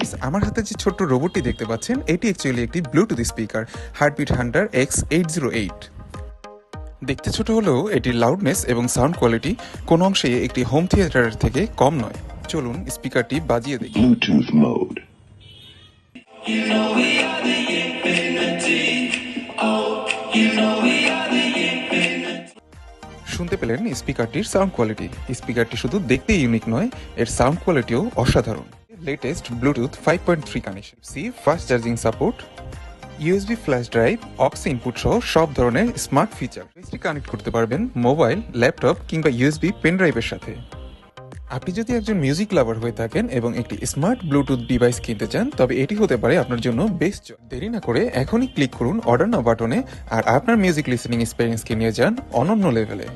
Guys, আমার হাতে যে ছোট্ট রোবটটি দেখতে পাচ্ছেন এটি অ্যাকচুয়ালি একটি Bluetooth speaker heartbeat Hunter X808। দেখতে ছোট হলেও এটির লাউডনেস এবং সাউন্ড কোয়ালিটি কোনো অংশে একটি হোম থিয়েটারের থেকে কম নয়। চলুন স্পিকারটি বাজিয়ে দেখি। Bluetooth mode. শুনতে পেলেন স্পিকারটির সাউন্ড কোয়ালিটি। স্পিকারটি শুধু দেখতেই ইউনিক নয়, এর সাউন্ড কোয়ালিটিও অসাধারণ। Latest Bluetooth 5.3 connection, fast charging support, USB flash drive, ox input সহ সব ধরনের স্মার্ট ফিচার। এটি কানেক্ট করতে পারবেন মোবাইল, ল্যাপটপ কিংবা ইউএসবি পেন ড্রাইভের সাথে। আপনি যদি একজন মিউজিক লাভার হয়ে থাকেন এবং একটি স্মার্ট ব্লুটুথ ডিভাইস কিনতে চান, তবে এটি হতে পারে আপনার জন্য বেস্ট চয়েস। দেরি না করে এখনই ক্লিক করুন অর্ডার নাও বাটনে আর আপনার মিউজিক লিসেনিং এক্সপেরিয়েন্সকে নিয়ে যান অনন্য লেভেলে।